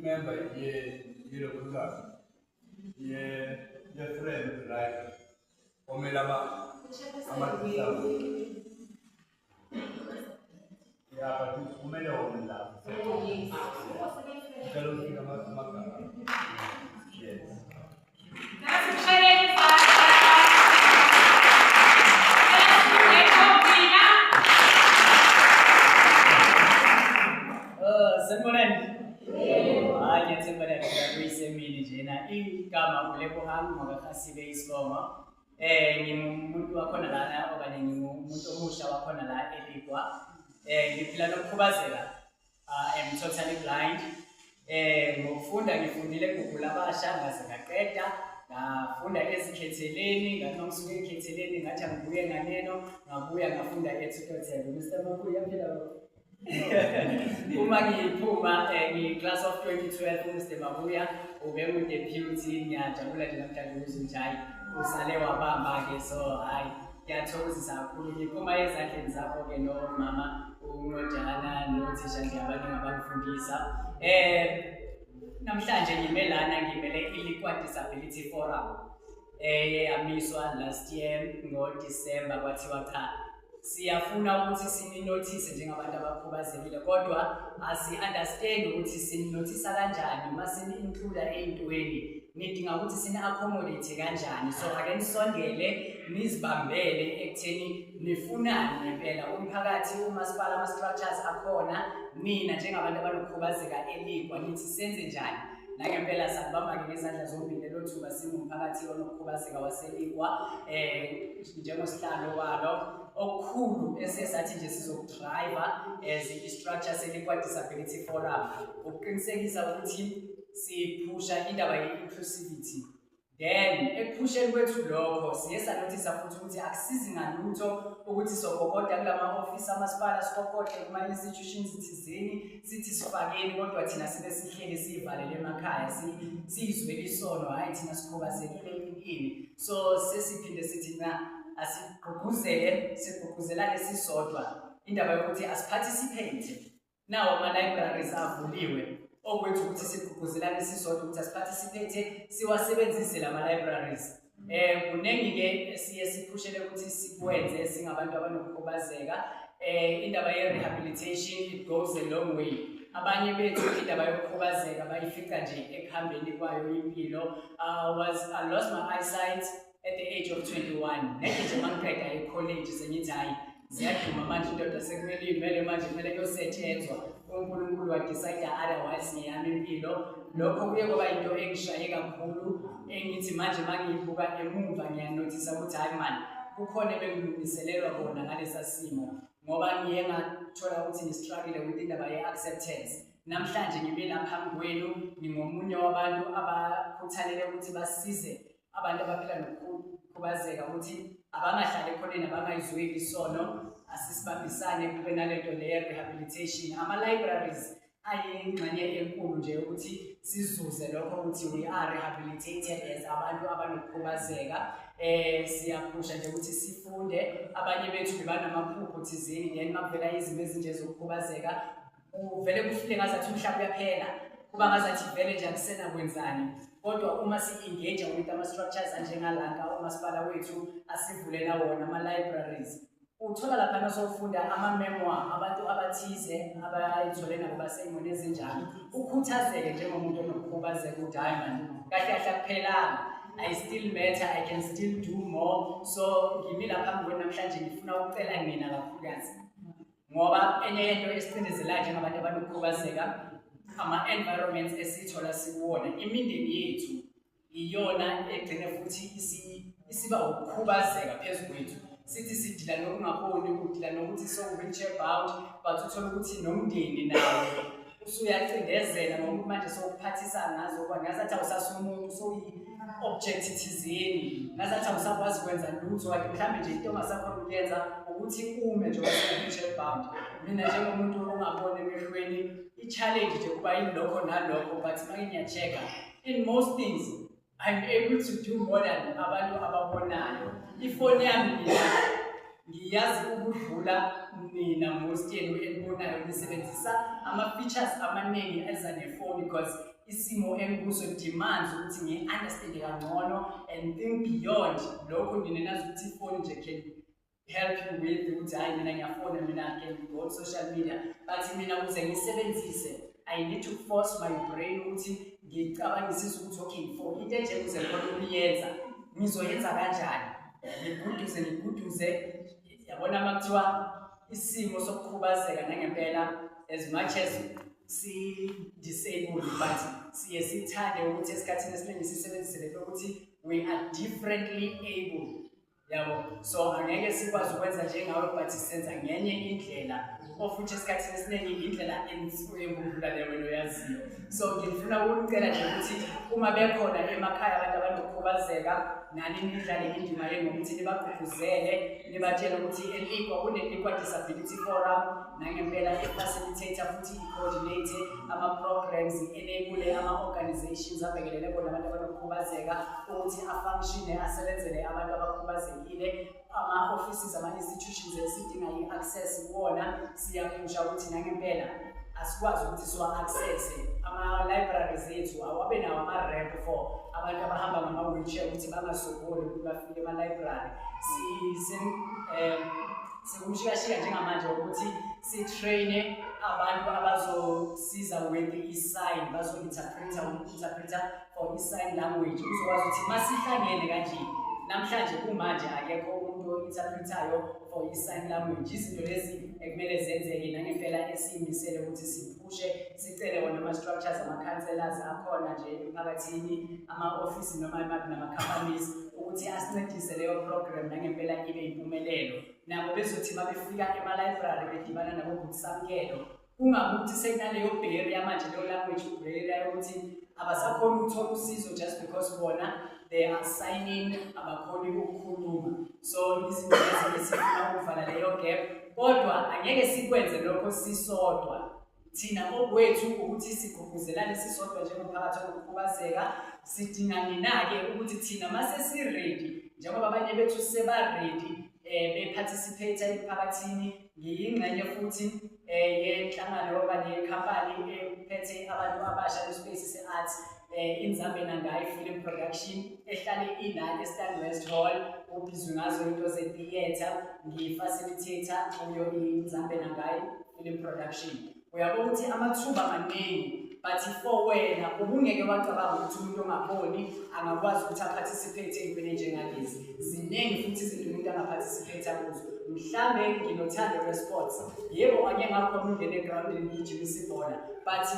member ye local ye friend right omelaba amatisa ya but kumele omela pero fika magama yes igama ulebohang makasibe isibongo ngimuntu wakhona lana okanye ngimuntu omusha wakhona la eLikwa ngiphila nokukhubazeka I'm totally blind ngokufunda ngifundile eGoogle abasha ngaze ngaqeda ngafunda ezikhetheleni ngathi ngisuke ekhetheleni ngathi ngibuye nganeno ngabuya ngafunda eTutotel Mr. Mabuya phela uma ngiphuma ngi-class of 2012 Mr. Mabuya ube udeputy ngiyajabula nje namhlanje ukuthi usale wabamba-ke so hayi ngiyathokozisa kakhulu ngiphuma ezandleni zakho-ke nomama uNojana nothisha nje abaningi abangifundisa namhlanje ngime lana ngimele iLikwa Disability Forum yamiswa last year ngoDisemba kwathiwa cha siyafuna ukuthi sininothise njengabantu abakhubazekile kodwa asi-understand ukuthi sininothisa kanjani uma sini-include ey'ntweni nidinga ukuthi sini-accommodate kanjani so ake nisondele nizibambele ekutheni nifunani ngempela umphakathi umasipala ama-structures akhona nina njengabantu abanokukhubazeka eLikwa nithi senze njani nangempela sakubamba-ke ngezandla zombili lelo thuba singumphakathi onokukhubazeka waseLikwa njengosihlalo walo okukhulu esesathi nje sizokudrayiva as i-structure seLikwa Disability Forum ukuqinisekisa ukuthi siphusha indaba ye-inclusivity then ekuphusheni kwethu lokho siye sanothisa futhi ukuthi akusizi ngalutho ukuthi sogogoda kulama-ofisi amasipala sigogodle kuma-institutions thizeni sithi sifakeni kodwa thina sibe sihleli siyivalele emakhaya siyizwe isono hhayi thina sikhubazekile ini so sesiphinde sithi na sigqugquzelane sisodwa indaba yokuthi asiparticipate nawo ama-libraries avuliwe okwethu ukuthi sigqugquzelane sisodwa ukuthi asiparticipate siwasebenzise lama-libraries kuningi-ke siye siphushele ukuthi sikwenze singabantu abanokukhubazeka indaba ye-rehabilitation it goes a long way abanye bethu indaba yokukhubazeka bayifica nje ekuhambeni kwayo impilo I lost my eyesight at the age of 21 neke nje mangiqeda e-college sengithi hayi ziyaduma manje indoda sekumele imele manje kumele kuyosethenzwa uNkulunkulu wadecide otherwise ngeyami impilo lokho kuye kwaba into engishaye kakhulu engithi manje mangiyibuka emuva ngiyanothisa ukuthi hayi man kukhona ebengilungiselelwa bona ngalesa simo ngoba ngiye ngathola ukuthi ngistruggle with indaba ye-acceptance namhlanje ngibe lapha kwenu ningomunye wabantu abakhuthalele ukuthi basize abantu abaphila nokukhubazeka ukuthi abangahlali ekhoneni abangayizweli isono asisibambisane kube nalento le-rehabilitation ama-libraries ayingxenye enkulu nje ukuthi sizuze lokho ukuthi we are rehabilitated as abantu abanokukhubazeka siyaphusha nje ukuthi sifunde abanye bethu bebanamaphupho thizeni then makuvela izimo ezinje zokukhubazeka uvele kufike ngazathi umhlaba uyaphela kuba ngazathi vele nje akusenakwenzani kodwa uma si-engage with ama-structures anjengalanka umasipala wethu asivulela wona ama-libraries uthola laphana sofunda ama-memoir abantu abathize abayithole nabo basey'mweni ezinjalo ukhuthazeke njengomuntu onokukhubazeka uDiamond kahle kahle akuphelanga I still matter, I can still do more so ngimi lapha phambi kwenu namhlanje ngifuna ukucela mina kakhulukazi ngoba enye yento esicindezelayo njengabantu abanokukhubazeka ama-environments esithola sikuwona imindeni yethu iyona egcine futhi isiba ukukhubazeka phezu kwethu sithi sidila nokungaboni udila nokuthi so-wheelchair bound but uthola ukuthi nomndeni nawo usuyacindezela ngoba manje sokuphathisa ngazo kwa ngazathi awusasumuntu soyi-object thizeni ngazathi awusakwazi kwenza lutho wakhe mhlawumbe nje into ongasakhona ukuyenza ukuthi ume nje wase-wheelchair bound mina njengomuntu ongaboni emehlweni i-challenge nje kuba yilokho nalokho but manje ngiyachecka in most things I'm able to do more than abantu ababonayo ifoni yami ngiyazi ukudlula mina most yenu elibonayo ngisebenzisa ama-features amaningi eza nefoni because isimo engikuso demands ukuthi ngi-understande kangcono and think beyond lokho nginenazi ukuthi ifoni nje can help you with ukuthi hayi mina ngiyafona mina can go on social media but mina ukuze ngisebenzise I need to force my brain ukuthi ngicabangisise ukuthi okay for into enje ukuze ngikwazi ukuyenza ngizoyenza kanjani ngiguduze yabona makuthiwa isimo sokukhubazeka nangempela as much as si-disabled but siye sithande ukuthi esikhathini esiningi sisebenzise lento ukuthi we are differently able yabo so angeke sikwazi ukwenza njengawe but senza ngenye indlela ofuthi esikhathini esiningi indlela engikudlula leyo wena uyaziyo so ngifuna ukucela nje ukuthi uma bekhona emakhaya abantu abanokukhubazeka nani nidlale indima yenu ukuthi nibagqugquzele nibatshele ukuthi kune-Equal Disability Forum nangempela i-facilitator futhi i-coordinate ama-programs enabule ama-organizations abhekelele bona abantu abanokukhubazeka ukuthi afunctione asebenzele abantu abakhubazekile ama-offices ama-institutions esidinga i-access kuwona siyaphusha ukuthi nangempela asikwazi ukuthi siwa-access ama-libraries ethu awabe nawo ama-ramp for abantu abahamba ngama-wheelchair ukuthi bangasogoli ukuthi bafike ema-library sikumshikashika njengamanje ukuthi si-traine abantu abazosiza with i-sign bazo-interpreter for i-sign language kuzokwazi ukuthi masihlangene kanje namhlanje kumanje akekho umuntu o-interpretayo for i-sign language izinto lezi ekumele zenzeke nangempela esiyimisele ukuthi siphushe sicele wona ama-structures ama-councillors akhona nje emphakathini ama-ofisi noma nama-companies ukuthi asincedise leyo program nangempela ibe impumelelo nabo bezothi mabefika ema-library bedibana nabo-booksamkelo kungabi ukuthi sekunaleyo barrier manje leyo language barrier yokuthi abasakhona ukuthola usizo just because bona they are signing abakhoni ukukhuluma so izinto ezifuna ukuvala leyo gap kodwa angeke sikwenze lokho sisodwa thina okwethu ukuthi sigqugquzelane sisodwa njengomphakathi wokukhubazeka sidinga nina-ke ukuthi thina mase si-ready njengoba abanye bethu seba-ready be-participate emphakathini ngiyingxenye futhi yenhlangano okanye yekhampani ephethe abantu abasha bespace se-arts inzambena ngayo film production ehlale inani eStan West Hall ubizwe ngazo into ze-theatre ngi-facilitator kuyo inzambena ngayo film production uyabona ukuthi amathuba maningi but for wena ubungeke wacabanga ukuthi umuntu ongaboni angakwazi ukuthi aparticipate ey'ntweni enjengalezi ziningi futhi izinto umuntu angaparticipate kuzo mhlambe nginothando lwe-sports yebo angeke ngakhona ungene egrawundini ngiyijimisa ibhola but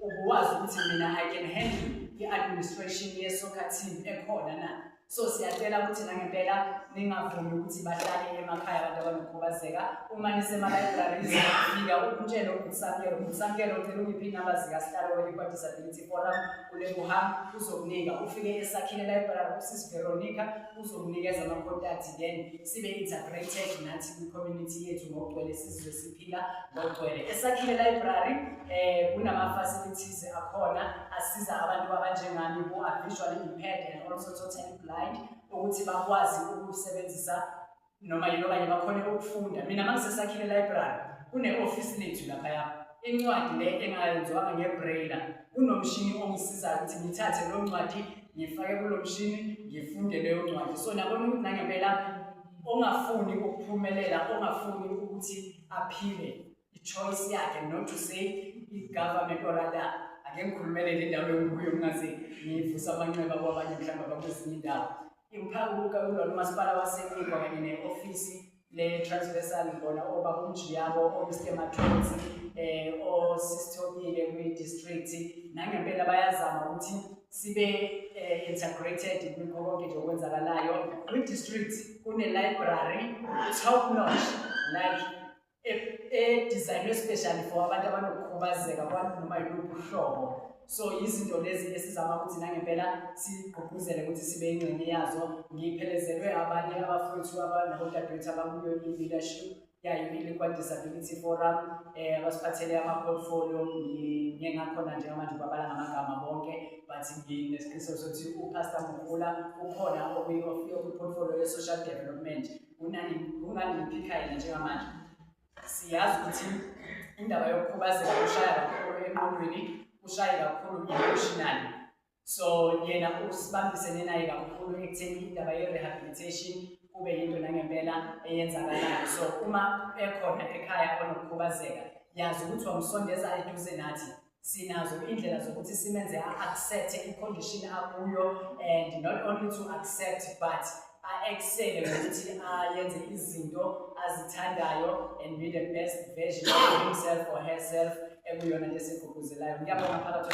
ubuwazi ukuthi mina I can handle i-administration ye-soccer team ekhona na so siyacela ukuthi nangempela ningavumi ukuthi bahlale emakhaya abantu abanokukhubazeka uma nisema-libraries fika ukutshela ukutsamkelo ucela ungiphi inamba zikasihlalo we-Equal Disability Forum kule buhamba uzokunika ufike eSakhile Library usis Veronica uzokunikeza ama-contact then sibe integrated nathi kwi-community yethu ngokugcwele sizwe siphila ngokugcwele eSakhile Library kunama-facilities akhona asiza abantu abanjengami who are visually impaired and also totally blind ukuthi bakwazi ukusebenzisa noma yini bakhone ukufunda mina mangiseSakhile Library kune-office lethu laphaya incwadi le engayenziwanga ngebraille kunomshini ongisizayo ukuthi ngithathe lo ncwadi ngifake kulo mshini ngifunde leyo ncwadi so nabona ukuthi nangempela ongafuni ukuphumelela ongafuni ukuthi aphile i-choice yakhe not to say i-government or rather ake ngikhulumele le ndawo yokuyo ngingase ngivusa amanxeba kwabanye mhlawumbe bakwezinye indawo imphakuka umasipala waseNikwa kanye ne-ofisi le-transversal ngibona obabumji yabo o-Mr. Matonzi osisithobile kwi-district nangempela bayazama ukuthi sibe integrated kwikho konke nje okwenzakalayo kwi-district kune-library top notch like designed especially for abantu abanokukhubazeka kwabantu noma yiluphi uhlobo so izinto lezi esizama ukuthi nangempela sigqugquzele ukuthi sibe ingxenye yazo ngiphelezelwe abanye abafowethu abanabodadewethu abakuyo i-leadership yayo i-Equal Disability Forum abasiphathele ama-portfolio ngingakhona njengamanje babala ngamagama bonke but nginesiqiniseko sokuthi uPastor Mkhula ukhona okwi-portfolio ye-social development ungani ngiphikha yena njengamanje siyazi ukuthi indaba yokukhubazeka kushaya kakhulu engqondweni ushaye kakhulu emotionally. So yena usibambisene naye kakhulu ekutheni indaba ye-rehabilitation kube yinto nangempela eyenzakalayo. So uma ekhona ekhaya onokukhubazeka, yazi ukuthi wamsondeza eduze nathi, sinazo indlela zokuthi simenze a-accept i-condition akuyo, and not only to accept but a-excel ukuthi ayenze izinto azithandayo and be the best version of himself or herself ekuyona nto esigqugquzelayo. Ngiyabonga phakathi